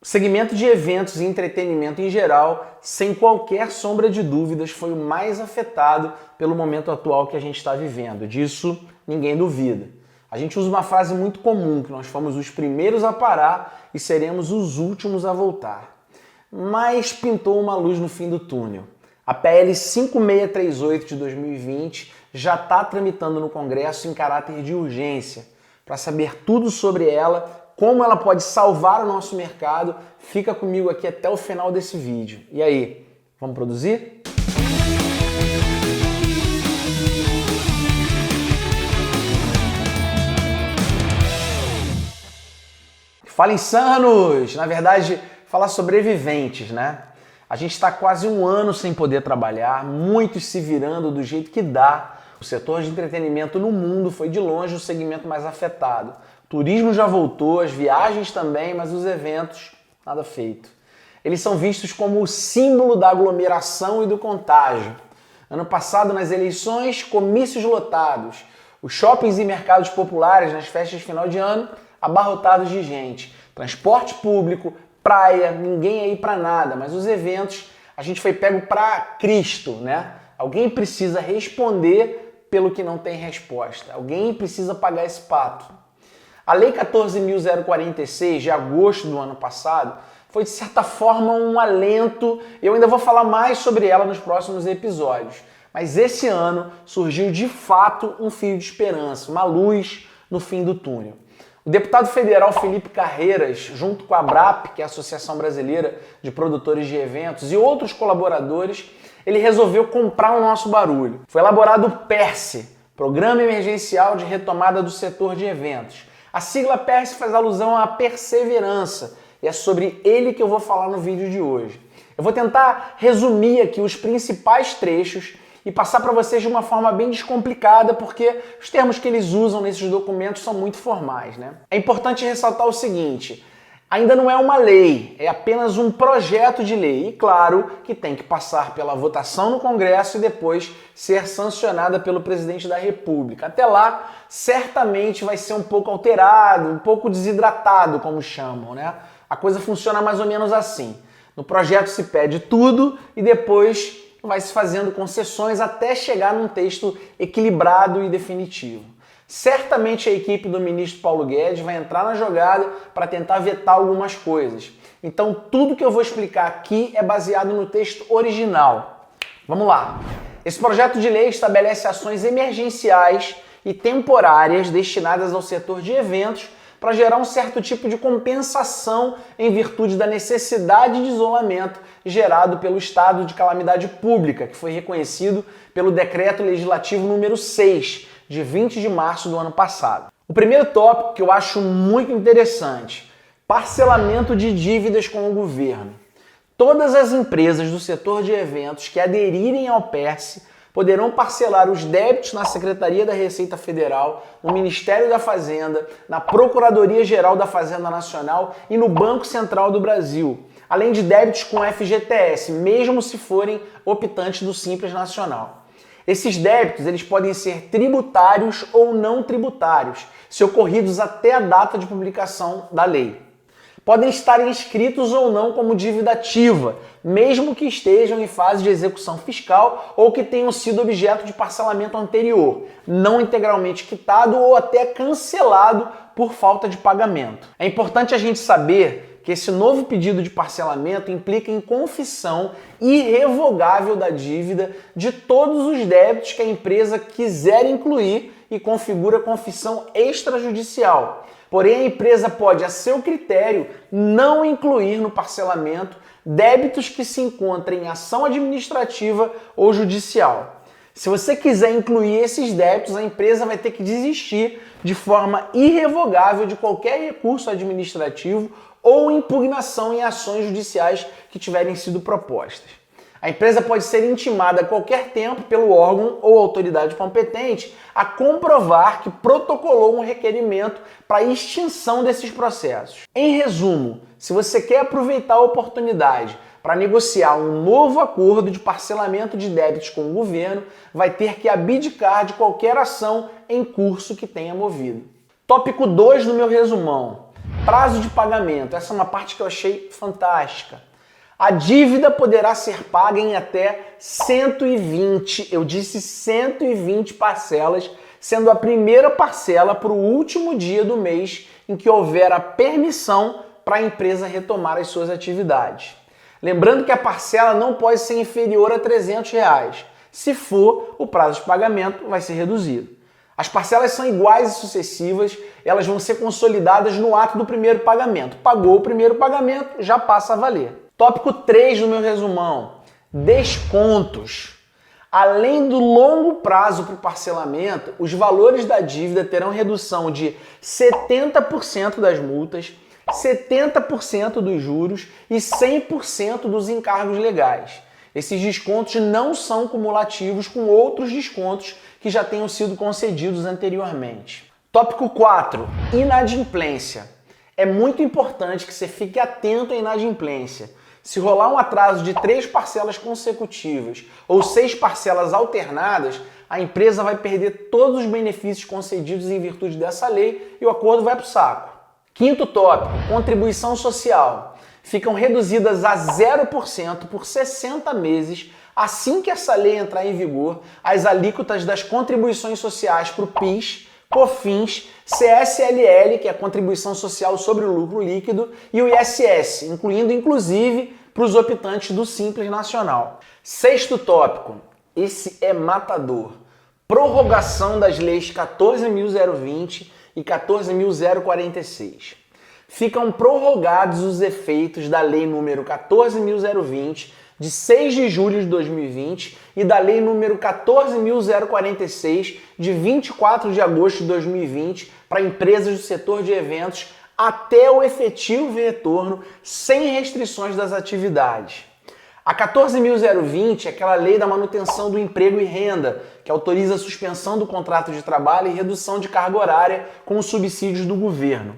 O segmento de eventos e entretenimento em geral, sem qualquer sombra de dúvidas, foi o mais afetado pelo momento atual que a gente está vivendo. Disso, ninguém duvida. A gente usa uma frase muito comum, que nós fomos os primeiros a parar e seremos os últimos a voltar. Mas pintou uma luz no fim do túnel. A PL 5638 de 2020 já está tramitando no Congresso em caráter de urgência. Para saber tudo sobre ela, como ela pode salvar o nosso mercado, fica comigo aqui até o final desse vídeo. E aí, vamos produzir? Fala insanos! Na verdade, fala sobreviventes, né? A gente está quase um ano sem poder trabalhar, muitos se virando do jeito que dá. O setor de entretenimento no mundo foi de longe o segmento mais afetado. O turismo já voltou, as viagens também, mas os eventos, nada feito. Eles são vistos como o símbolo da aglomeração e do contágio. Ano passado, nas eleições, comícios lotados. Os shoppings e mercados populares nas festas de final de ano, abarrotados de gente. Transporte público, praia, ninguém aí pra nada. Mas os eventos, a gente foi pego pra Cristo, né? Alguém precisa responder pelo que não tem resposta. Alguém precisa pagar esse pato. A Lei 14.046, de agosto do ano passado, foi de certa forma um alento. Eu ainda vou falar mais sobre ela nos próximos episódios. Mas esse ano surgiu de fato um fio de esperança, uma luz no fim do túnel. O deputado federal Felipe Carreiras, junto com a ABRAP, que é a Associação Brasileira de Produtores de Eventos, e outros colaboradores, ele resolveu comprar o nosso barulho. Foi elaborado o PERSE, Programa Emergencial de Retomada do Setor de Eventos. A sigla PERSE faz alusão à perseverança, e é sobre ele que eu vou falar no vídeo de hoje. Eu vou tentar resumir aqui os principais trechos e passar para vocês de uma forma bem descomplicada, porque os termos que eles usam nesses documentos são muito formais, né? É importante ressaltar o seguinte: ainda não é uma lei, é apenas um projeto de lei. E claro que tem que passar pela votação no Congresso e depois ser sancionada pelo presidente da República. Até lá, certamente vai ser um pouco alterado, um pouco desidratado, como chamam, né? A coisa funciona mais ou menos assim. No projeto se pede tudo e depois vai se fazendo concessões até chegar num texto equilibrado e definitivo. Certamente a equipe do ministro Paulo Guedes vai entrar na jogada para tentar vetar algumas coisas. Então tudo que eu vou explicar aqui é baseado no texto original. Vamos lá! Esse projeto de lei estabelece ações emergenciais e temporárias destinadas ao setor de eventos para gerar um certo tipo de compensação em virtude da necessidade de isolamento gerado pelo estado de calamidade pública, que foi reconhecido pelo Decreto Legislativo número 6, de 20 de março do ano passado. O primeiro tópico que eu acho muito interessante: parcelamento de dívidas com o governo. Todas as empresas do setor de eventos que aderirem ao PERSE poderão parcelar os débitos na Secretaria da Receita Federal, no Ministério da Fazenda, na Procuradoria-Geral da Fazenda Nacional e no Banco Central do Brasil, além de débitos com FGTS, mesmo se forem optantes do Simples Nacional. Esses débitos eles podem ser tributários ou não tributários, se ocorridos até a data de publicação da lei. Podem estar inscritos ou não como dívida ativa, mesmo que estejam em fase de execução fiscal ou que tenham sido objeto de parcelamento anterior, não integralmente quitado ou até cancelado por falta de pagamento. É importante a gente saber que esse novo pedido de parcelamento implica em confissão irrevogável da dívida de todos os débitos que a empresa quiser incluir e configura confissão extrajudicial. Porém, a empresa pode, a seu critério, não incluir no parcelamento débitos que se encontrem em ação administrativa ou judicial. Se você quiser incluir esses débitos, a empresa vai ter que desistir de forma irrevogável de qualquer recurso administrativo ou impugnação em ações judiciais que tiverem sido propostas. A empresa pode ser intimada a qualquer tempo pelo órgão ou autoridade competente a comprovar que protocolou um requerimento para extinção desses processos. Em resumo, se você quer aproveitar a oportunidade para negociar um novo acordo de parcelamento de débitos com o governo, vai ter que abdicar de qualquer ação em curso que tenha movido. Tópico 2 do meu resumão. prazo de pagamento. Essa é uma parte que eu achei fantástica. A dívida poderá ser paga em até 120, eu disse 120 parcelas, sendo a primeira parcela para o último dia do mês em que houver a permissão para a empresa retomar as suas atividades. Lembrando que a parcela não pode ser inferior a R$ 300. Se for, o prazo de pagamento vai ser reduzido. As parcelas são iguais e sucessivas, elas vão ser consolidadas no ato do primeiro pagamento. Pagou o primeiro pagamento, já passa a valer. Tópico 3 do meu resumão, descontos. Além do longo prazo para o parcelamento, os valores da dívida terão redução de 70% das multas, 70% dos juros e 100% dos encargos legais. Esses descontos não são cumulativos com outros descontos que já tenham sido concedidos anteriormente. Tópico 4, inadimplência. É muito importante que você fique atento à inadimplência. Se rolar um atraso de 3 parcelas consecutivas ou 6 parcelas alternadas, a empresa vai perder todos os benefícios concedidos em virtude dessa lei e o acordo vai para o saco. Quinto tópico, contribuição social. Ficam reduzidas a 0% por 60 meses assim que essa lei entrar em vigor as alíquotas das contribuições sociais para o PIS, COFINS, CSLL, que é a contribuição social sobre o lucro líquido, e o ISS, incluindo inclusive para os optantes do Simples Nacional. Sexto tópico, esse é matador. Prorrogação das leis 14.020 e 14.046. Ficam prorrogados os efeitos da lei número 14.020 de 6 de julho de 2020 e da lei número 14.046 de 24 de agosto de 2020 para empresas do setor de eventos até o efetivo retorno sem restrições das atividades. A 14.020 é aquela lei da manutenção do emprego e renda, que autoriza a suspensão do contrato de trabalho e redução de carga horária com os subsídios do governo.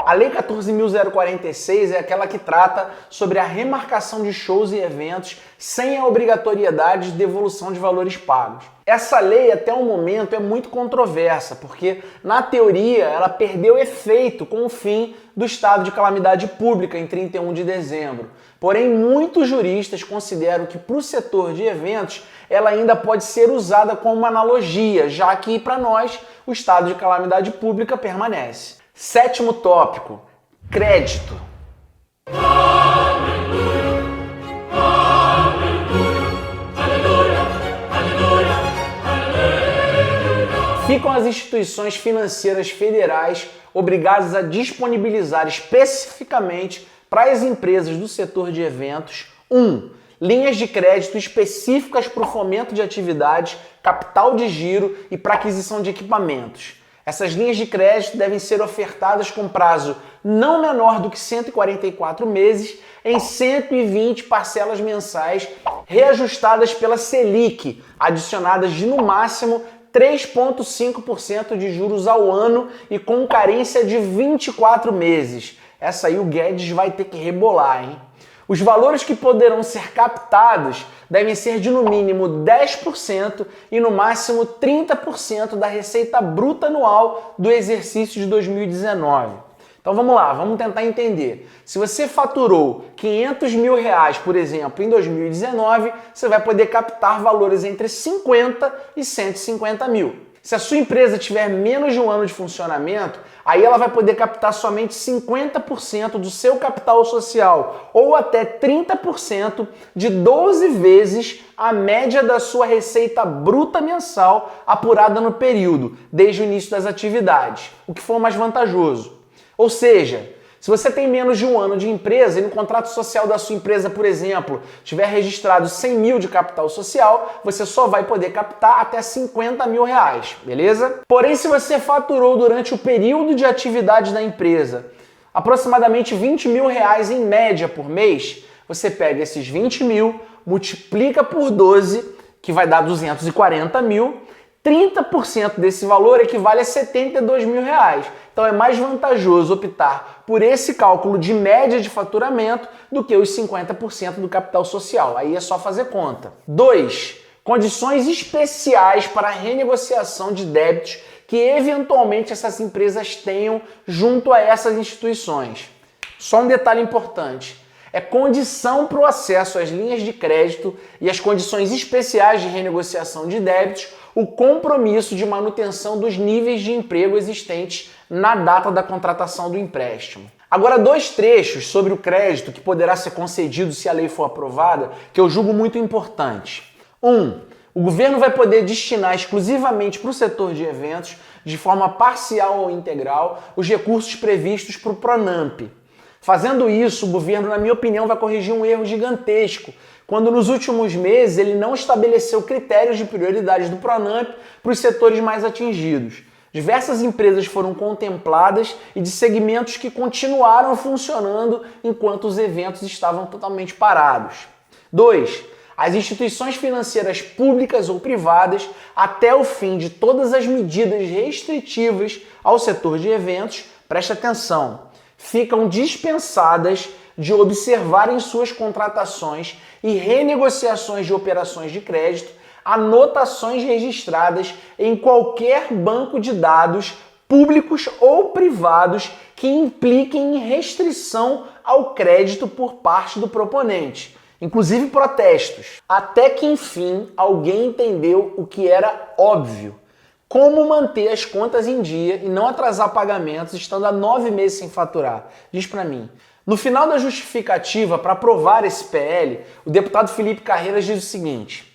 A Lei 14.046 é aquela que trata sobre a remarcação de shows e eventos sem a obrigatoriedade de devolução de valores pagos. Essa lei, até o momento, é muito controversa, porque, na teoria, ela perdeu efeito com o fim do estado de calamidade pública em 31 de dezembro. Porém, muitos juristas consideram que, para o setor de eventos, ela ainda pode ser usada como uma analogia, já que, para nós, o estado de calamidade pública permanece. Sétimo tópico, crédito. Ficam as instituições financeiras federais obrigadas a disponibilizar especificamente para as empresas do setor de eventos 1. Linhas de crédito específicas para o fomento de atividades, capital de giro e para aquisição de equipamentos. Essas linhas de crédito devem ser ofertadas com prazo não menor do que 144 meses em 120 parcelas mensais reajustadas pela Selic, adicionadas de no máximo 3,5% de juros ao ano e com carência de 24 meses. Essa aí o Guedes vai ter que rebolar, hein? Os valores que poderão ser captados devem ser de no mínimo 10% e no máximo 30% da receita bruta anual do exercício de 2019. Então vamos lá, vamos tentar entender. Se você faturou R$500 mil, por exemplo, em 2019, você vai poder captar valores entre 50 e 150 mil. Se a sua empresa tiver menos de um ano de funcionamento, aí ela vai poder captar somente 50% do seu capital social ou até 30% de 12 vezes a média da sua receita bruta mensal apurada no período, desde o início das atividades, o que for mais vantajoso. Ou seja, se você tem menos de um ano de empresa e no contrato social da sua empresa, por exemplo, tiver registrado 100 mil de capital social, você só vai poder captar até 50 mil reais, beleza? Porém, se você faturou durante o período de atividade da empresa aproximadamente 20 mil reais em média por mês, você pega esses 20 mil, multiplica por 12, que vai dar 240 mil, 30% desse valor equivale a 72 mil reais. Então é mais vantajoso optar por esse cálculo de média de faturamento do que os 50% do capital social. Aí é só fazer conta. 2. Condições especiais para a renegociação de débitos que eventualmente essas empresas tenham junto a essas instituições. Só um detalhe importante. É condição para o acesso às linhas de crédito e às condições especiais de renegociação de débitos o compromisso de manutenção dos níveis de emprego existentes na data da contratação do empréstimo. Agora, dois trechos sobre o crédito que poderá ser concedido se a lei for aprovada, que eu julgo muito importante. O governo vai poder destinar exclusivamente para o setor de eventos, de forma parcial ou integral, os recursos previstos para o PRONAMP. Fazendo isso, o governo, na minha opinião, vai corrigir um erro gigantesco, quando nos últimos meses ele não estabeleceu critérios de prioridade do PRONAMP para os setores mais atingidos. Diversas empresas foram contempladas e de segmentos que continuaram funcionando enquanto os eventos estavam totalmente parados. 2. As instituições financeiras públicas ou privadas, até o fim de todas as medidas restritivas ao setor de eventos, preste atenção, ficam dispensadas de observar em suas contratações e renegociações de operações de crédito anotações registradas em qualquer banco de dados públicos ou privados que impliquem em restrição ao crédito por parte do proponente, inclusive protestos. Até que, enfim, alguém entendeu o que era óbvio. Como manter as contas em dia e não atrasar pagamentos estando há 9 meses sem faturar? Diz pra mim. No final da justificativa para aprovar esse PL, o deputado Felipe Carreiras diz o seguinte: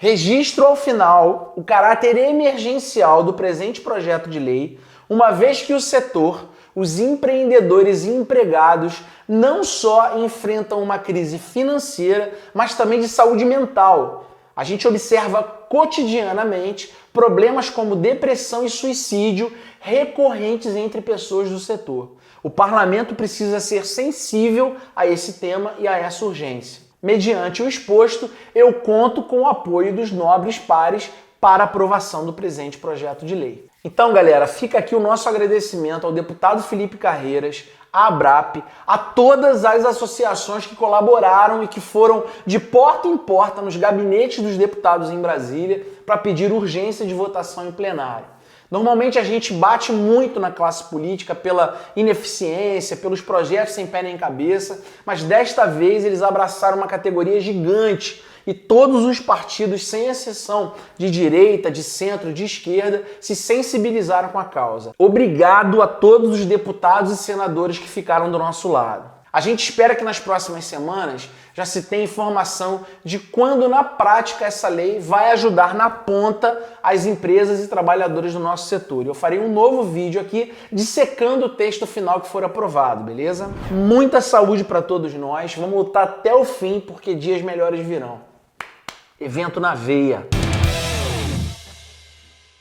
registro ao final o caráter emergencial do presente projeto de lei, uma vez que o setor, os empreendedores e empregados não só enfrentam uma crise financeira, mas também de saúde mental. A gente observa cotidianamente problemas como depressão e suicídio recorrentes entre pessoas do setor. O parlamento precisa ser sensível a esse tema e a essa urgência. Mediante o exposto, eu conto com o apoio dos nobres pares para aprovação do presente projeto de lei. Então, galera, fica aqui o nosso agradecimento ao deputado Felipe Carreiras, à ABRAP, a todas as associações que colaboraram e que foram de porta em porta nos gabinetes dos deputados em Brasília para pedir urgência de votação em plenário. Normalmente a gente bate muito na classe política pela ineficiência, pelos projetos sem pé nem cabeça, mas desta vez eles abraçaram uma categoria gigante e todos os partidos, sem exceção, de direita, de centro, de esquerda, se sensibilizaram com a causa. Obrigado a todos os deputados e senadores que ficaram do nosso lado. A gente espera que nas próximas semanas já se tenha informação de quando na prática essa lei vai ajudar na ponta as empresas e trabalhadores do nosso setor. Eu farei um novo vídeo aqui dissecando o texto final que for aprovado, beleza? Muita saúde para todos nós, vamos lutar até o fim porque dias melhores virão. Evento na veia.